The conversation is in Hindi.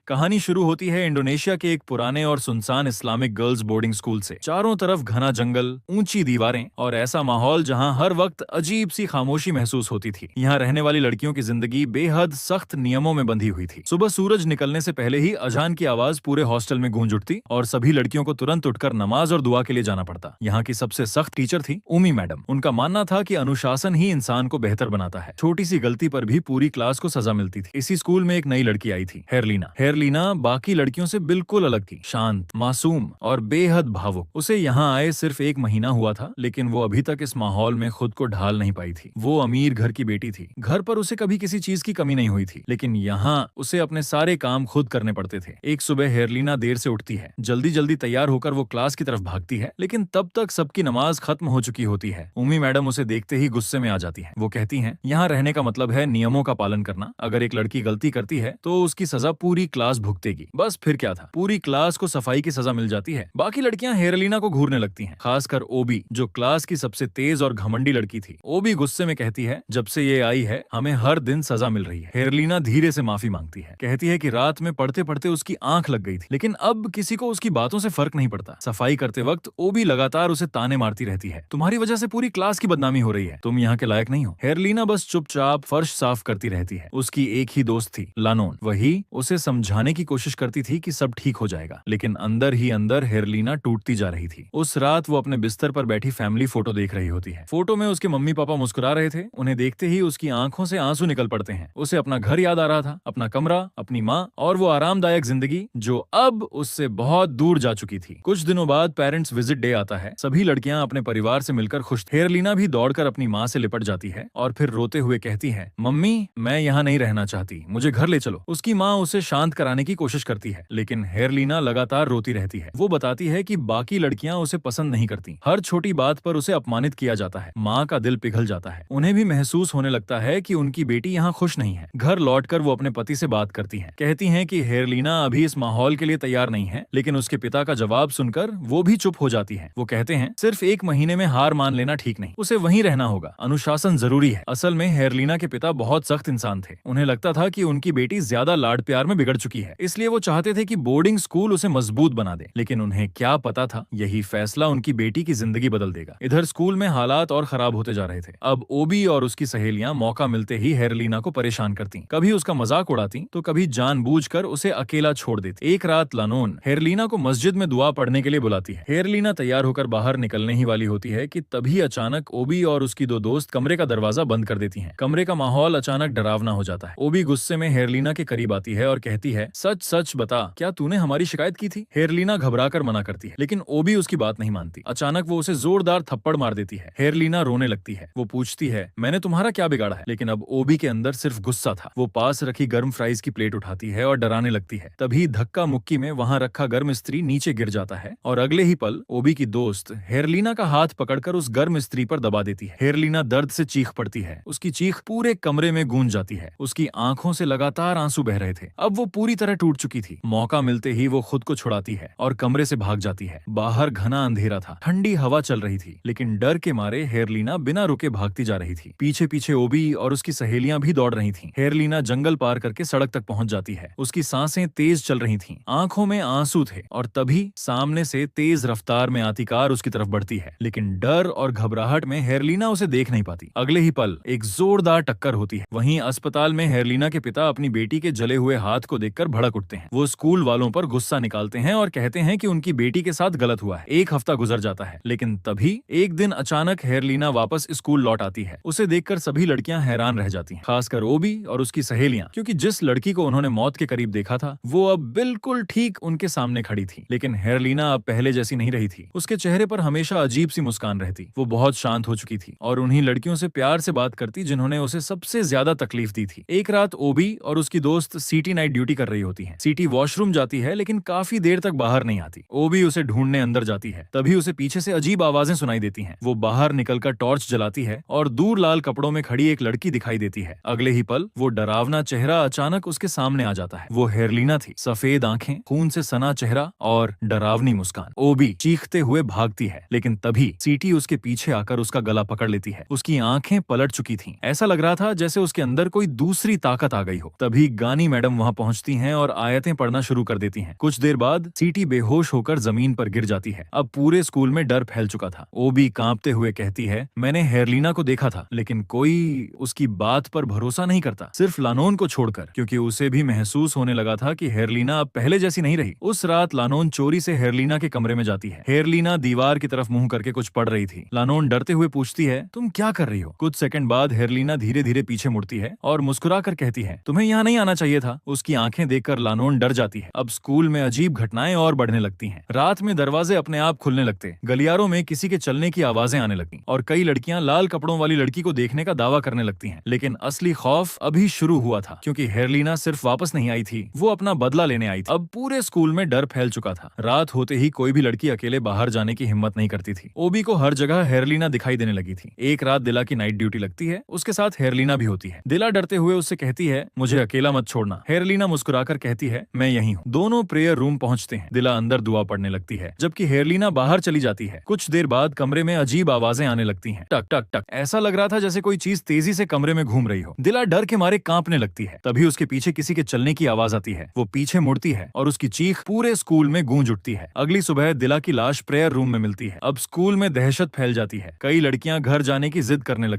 कहानी शुरू होती है इंडोनेशिया के एक पुराने और सुनसान इस्लामिक गर्ल्स बोर्डिंग स्कूल से। चारों तरफ घना जंगल, ऊंची दीवारें और ऐसा माहौल जहां हर वक्त अजीब सी खामोशी महसूस होती थी। यहाँ रहने वाली लड़कियों की जिंदगी बेहद सख्त नियमों में बंधी हुई थी। सुबह सूरज निकलने से पहले ही अजान की आवाज पूरे हॉस्टल में गूंज उठती और सभी लड़कियों को तुरंत उठकर नमाज और दुआ के लिए जाना पड़ता। यहाँ की सबसे सख्त टीचर थी उमी मैडम। उनका मानना था कि अनुशासन ही इंसान को बेहतर बनाता है। छोटी सी गलती पर भी पूरी क्लास को सजा मिलती थी। इसी स्कूल में एक नई लड़की आई थी, हेरलीना। हेरलीना बाकी लड़कियों से बिल्कुल अलग थी, शांत, मासूम और बेहद भावुक। उसे यहाँ आए सिर्फ 1 महीना हुआ था, लेकिन वो अभी तक इस माहौल में खुद को ढाल नहीं पाई थी। वो अमीर घर की बेटी थी। घर पर उसे कभी किसी चीज की कमी नहीं हुई थी, लेकिन यहाँ उसे अपने सारे काम खुद करने पड़ते थे। एक सुबह हेरलीना देर से उठती है। जल्दी जल्दी तैयार होकर वो क्लास की तरफ भागती है, लेकिन तब तक सबकी नमाज खत्म हो चुकी होती है। उम्मी मैडम उसे देखते ही गुस्से में आ जाती है। वो कहती हैं, यहाँ रहने का मतलब है नियमों का पालन करना। अगर एक लड़की गलती करती है तो उसकी सजा पूरी क्लास भुगतेगी। बस फिर क्या था, पूरी क्लास को सफाई की सजा मिल जाती है। बाकी लड़कियां हेरलीना को घूरने लगती हैं, खासकर ओबी, जो क्लास की सबसे तेज और घमंडी लड़की थी। ओबी गुस्से में कहती है, जब से ये आई है हमें हर दिन सजा मिल रही है। हेरलीना धीरे से माफी मांगती है, कहती है कि रात में पढ़ते पढ़ते उसकी आंख लग गई थी, लेकिन अब किसी को उसकी बातों से फर्क नहीं पड़ता। सफाई करते वक्त ओबी लगातार उसे ताने मारती रहती है, तुम्हारी वजह से पूरी क्लास की बदनामी हो रही है, तुम यहाँ के लायक नहीं हो। हेरलीना बस चुपचाप फर्श साफ करती रहती है। उसकी एक ही दोस्त थी, लानोन। वही उसे समझाने की कोशिश करती थी कि सब ठीक हो जाएगा, लेकिन अंदर ही अंदर हेरलीना टूटती जा रही थी। उस रात वो अपने बिस्तर पर बैठी फैमिली फोटो देख रही होती है। फोटो में उसके मम्मी पापा मुस्कुरा रहे थे। उन्हें देखते ही उसकी आंखों से आंसू निकल पड़ते हैं। उसे अपना घर याद आ रहा था, अपना कमरा, अपनी माँ और वो आरामदायक जिंदगी जो अब उससे बहुत दूर जा चुकी थी। कुछ दिनों बाद पेरेंट्स विजिट डे आता है। सभी लड़कियां अपने परिवार से मिलकर खुश। हेरलीना भी दौड़कर अपनी माँ से लिपट जाती है और फिर रोते हुए कहती है, मम्मी मैं यहाँ नहीं रहना चाहती, मुझे घर ले चलो। उसकी माँ उसे शांत कराने की कोशिश करती है, लेकिन हेरलीना लगातार रोती रहती है। वो बताती है कि बाकी लड़कियां उसे पसंद नहीं करती, हर छोटी बात पर उसे अपमानित किया जाता है। माँ का दिल पिघल जाता है। उन्हें भी महसूस होने लगता है कि उनकी बेटी यहाँ खुश नहीं है। घर लौटकर वो अपने पति से बात करती है, कहती हैं कि हेरलीना अभी इस माहौल के लिए तैयार नहीं है, लेकिन उसके पिता का जवाब सुनकर वो भी चुप हो जाती है। वो कहते हैं, सिर्फ 1 महीने में हार मान लेना ठीक नहीं, उसे वहीं रहना होगा, अनुशासन जरूरी है। असल में हेरलीना के पिता बहुत सख्त इंसान थे। उन्हें लगता था कि उनकी बेटी ज्यादा लाड प्यार में बिगड़ चुकी है, इसलिए वो चाहते थे कि बोर्डिंग स्कूल उसे मजबूत बना दे। लेकिन उन्हें क्या पता था, यही फैसला उनकी बेटी की जिंदगी बदल देगा। इधर स्कूल में हालात और खराब होते जा रहे थे। अब ओबी और उसकी सहेलियां मौका मिलते ही हेरलीना को परेशान करती, कभी उसका मजाक उड़ाती तो कभी जानबूझकर उसे अकेला छोड़ देती। एक रात लानोन हेरलीना को मस्जिद में दुआ पढ़ने के लिए बुलाती है। हेरलीना तैयार होकर बाहर निकलने ही वाली होती है कि तभी अचानक ओबी और उसकी 2 दोस्त कमरे का दरवाजा बंद कर देती हैं। कमरे का माहौल अचानक डरावना हो जाता है। ओबी गुस्से में हेरलीना के करीब आती है और कहती है, सच सच बता, क्या तूने हमारी शिकायत की थी? हेरलीना घबराकर मना करती है, लेकिन ओबी उसकी बात नहीं मानती। अचानक वो उसे जोरदार थप्पड़ मार देती है। हेरलीना रोने लगती है। वो पूछती है, मैंने तुम्हारा क्या बिगाड़ा है? लेकिन अब ओबी के अंदर सिर्फ गुस्सा था। वो पास रखी गर्म फ्राइज की प्लेट उठाती है और डराने लगती है। तभी धक्का मुक्की में वहां रखा गर्म इस्त्री नीचे गिर जाता है और अगले ही पल ओबी की दोस्त हेरलीना का हाथ पकड़कर उस गर्म इस्त्री पर दबा देती है। हेरलीना दर्द से चीख पड़ती है। उसकी चीख पूरे कमरे में गूंज जाती है। उसकी आंखों से लगातार आंसू बह रहे थे। अब वो पूरी तरह टूट चुकी थी। मौका मिलते ही वो खुद को छुड़ाती है और कमरे से भाग जाती है। बाहर घना अंधेरा था, ठंडी हवा चल रही थी, लेकिन डर के मारे हेरलीना बिना रुके भागती जा रही थी। पीछे पीछे ओबी और उसकी सहेलियां भी दौड़ रही थीं। हेरलीना जंगल पार करके सड़क तक पहुंच जाती है। उसकी सांसें तेज चल रही थीं, आंखों में आंसू थे और तभी सामने से तेज रफ्तार में आती कार उसकी तरफ बढ़ती है, लेकिन डर और घबराहट में हेरलीना उसे देख नहीं पाती। अगले ही पल एक जोरदार टक्कर होती है। वहीं अस्पताल में हेरलीना के पिता अपनी बेटी के जले हुए हाथ को देखकर भड़क उठते हैं। वो स्कूल वालों पर गुस्सा निकालते हैं और कहते हैं कि उनकी बेटी के साथ गलत हुआ है। 1 हफ्ता गुजर जाता है, लेकिन तभी एक दिन अचानक हेरलीना वापस स्कूल लौट आती है। उसे देखकर सभी लड़कियां हैरान रह जाती हैं, खासकर ओबी और उसकी सहेलियां, क्योंकि जिस लड़की को उन्होंने मौत के करीब देखा था वो अब बिल्कुल ठीक उनके सामने खड़ी थी। लेकिन हेरलीना अब पहले जैसी नहीं रही थी। उसके चेहरे पर हमेशा अजीब सी मुस्कान रहती। वो बहुत शांत हो चुकी थी और उन्हीं लड़कियों से प्यार से बात करती जिन्होंने उसे सबसे ज्यादा तकलीफ दी थी। एक रात ओबी और उसकी दोस्त सीटी नाइट ड्यूटी कर रही होती हैं। सीटी वॉशरूम जाती है, लेकिन काफी देर तक बाहर नहीं आती। ओबी उसे ढूंढने अंदर जाती है। तभी उसे पीछे से अजीब आवाजें सुनाई देती हैं। वो बाहर निकलकर टॉर्च जलाती है और दूर लाल कपड़ों में खड़ी एक लड़की दिखाई देती है। अगले ही पल वो डरावना चेहरा अचानक उसके सामने आ जाता है। वो हेरलीना थी। सफेद आंखें, खून से सना चेहरा और डरावनी मुस्कान। ओबी चीखते हुए भागती है, लेकिन तभी सीटी उसके पीछे आकर उसका गला पकड़ लेती है। उसकी आंखें पलट चुकी थीं। ऐसा लग रहा था जैसे उसके अंदर कोई दूसरी ताकत आ गई हो। तभी गानी मैडम वहां पहुंचती हैं और आयतें पढ़ना शुरू कर देती हैं। कुछ देर बाद सीटी बेहोश होकर जमीन पर गिर जाती है। अब पूरे स्कूल में डर फैल चुका था। ओबी कांपते हुए कहती है, मैंने हेरलिना को देखा था, लेकिन कोई उसकी बात पर भरोसा नहीं करता, सिर्फ लानोन को छोड़कर, क्योंकि उसे भी महसूस होने लगा था कि हेरलिना अब पहले जैसी नहीं रही। उस रात लानोन चोरी से हेरलिना के कमरे में जाती है। हेरलिना दीवार की तरफ मुंह करके कुछ पढ़ रही थी। लानोन डरते हुए पूछती है, तुम क्या कर रही हो? कुछ सेकंड बाद हेरलिना धीरे धीरे पीछे मुड़ती है और मुस्कुराकर कहती है, तुम्हें यहाँ नहीं आना चाहिए था। उसकी आंखें देखकर लानोन डर जाती है। अब स्कूल में अजीब घटनाएं और बढ़ने लगती हैं। रात में दरवाजे अपने आप खुलने लगते, गलियारों में किसी के चलने की आवाजें आने लगती और कई लड़कियां लाल कपड़ों वाली लड़की को देखने का दावा करने लगती हैं। लेकिन असली खौफ अभी शुरू हुआ था, क्योंकि हेरलिना सिर्फ वापस नहीं आई थी, वो अपना बदला लेने आई थी। अब पूरे स्कूल में डर फैल चुका था। रात होते ही कोई भी लड़की अकेले बाहर जाने की हिम्मत नहीं करती थी। ओबी को हर जगह हेरलिना दिखाई देने लगी थी। एक रात दिला की नाइट ड्यूटी लगती है, उसके साथ हेरलिना भी होती है। दिला डरते हुए उससे कहती है, मुझे अकेला मत छोड़ना। हेरलिना मुस्कुराकर कहती है, मैं यहीं हूँ। दोनों प्रेयर रूम पहुंचते हैं। दिला अंदर दुआ पढ़ने लगती है, जबकि हेरलिना बाहर चली जाती है। कुछ देर बाद कमरे में अजीब आवाजें आने लगती हैं, टक टक टक। ऐसा लग रहा था जैसे कोई चीज तेजी से कमरे में घूम रही हो। दिला डर के मारे कांपने लगती है। तभी उसके पीछे किसी के चलने की आवाज आती है। वो पीछे मुड़ती है और उसकी चीख पूरे स्कूल में गूंज उठती है। अगली सुबह दिला की लाश प्रेयर रूम में मिलती है। अब स्कूल में दहशत फैल जाती है। कई लड़कियां घर जाने की जिद करने लगती